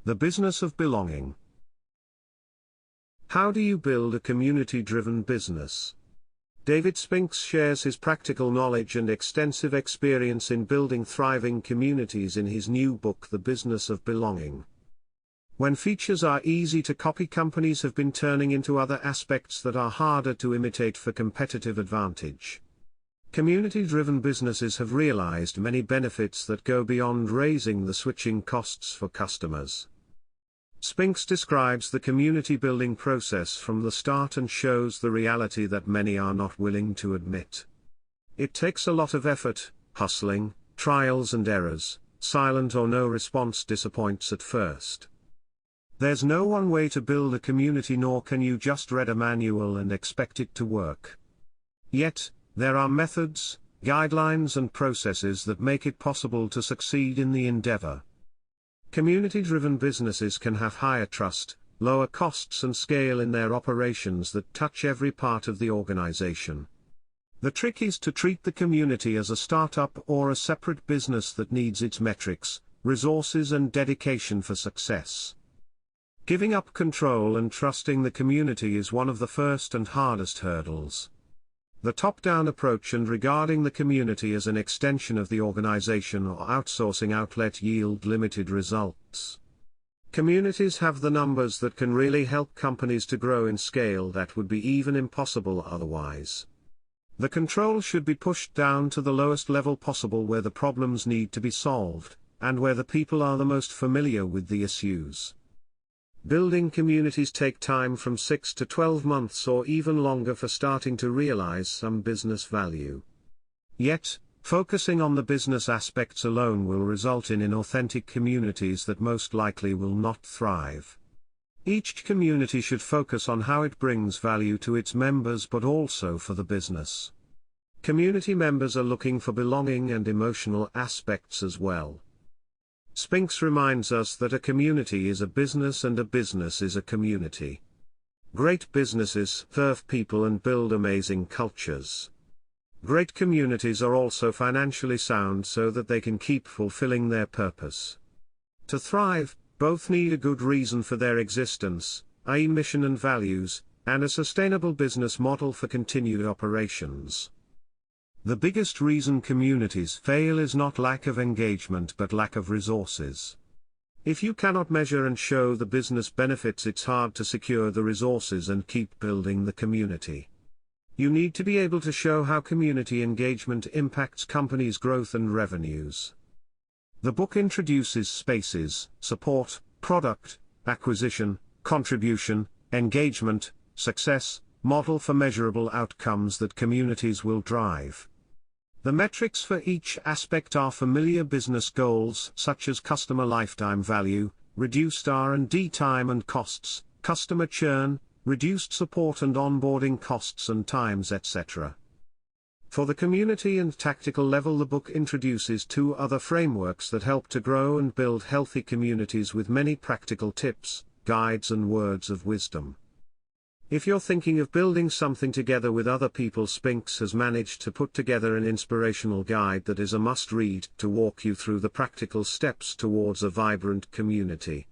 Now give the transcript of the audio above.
The business of belonging. How do you build a community-driven business? David Spinks shares his practical knowledge and extensive experience in building thriving communities in his new book, The Business of Belonging. When features are easy to copy, companies have been turning into other aspects that are harder to imitate for competitive advantage. Community-driven businesses have realized many benefits that go beyond raising the switching costs for customers. Spinks describes the community-building process from the start and shows the reality that many are not willing to admit. It takes a lot of effort, hustling, trials and errors, silent or no response disappoints at first. There's no one way to build a community, nor can you just read a manual and expect it to work. Yet, there are methods, guidelines and processes that make it possible to succeed in the endeavor. Community-driven businesses can have higher trust, lower costs and scale in their operations that touch every part of the organization. The trick is to treat the community as a startup or a separate business that needs its metrics, resources and dedication for success. Giving up control and trusting the community is one of the first and hardest hurdles. The top-down approach and regarding the community as an extension of the organization or outsourcing outlet yield limited results. Communities have the numbers that can really help companies to grow in scale that would be even impossible otherwise. The control should be pushed down to the lowest level possible, where the problems need to be solved, and where the people are the most familiar with the issues. Building communities take time from 6 to 12 months or even longer for starting to realize some business value. Yet, focusing on the business aspects alone will result in inauthentic communities that most likely will not thrive. Each community should focus on how it brings value to its members, but also for the business. Community members are looking for belonging and emotional aspects as well. Spinks reminds us that a community is a business and a business is a community. Great businesses serve people and build amazing cultures. Great communities are also financially sound so that they can keep fulfilling their purpose. To thrive, both need a good reason for their existence, i.e. mission and values, and a sustainable business model for continued operations. The biggest reason communities fail is not lack of engagement but lack of resources. If you cannot measure and show the business benefits, it's hard to secure the resources and keep building the community. You need to be able to show how community engagement impacts companies' growth and revenues. The book introduces spaces: support, product, acquisition, contribution, engagement, success, model for measurable outcomes that communities will drive. The metrics for each aspect are familiar business goals such as customer lifetime value, reduced R&D time and costs, customer churn, reduced support and onboarding costs and times, etc. For the community and tactical level, the book introduces 2 other frameworks that help to grow and build healthy communities with many practical tips, guides and words of wisdom. If you're thinking of building something together with other people, Spinks has managed to put together an inspirational guide that is a must-read to walk you through the practical steps towards a vibrant community.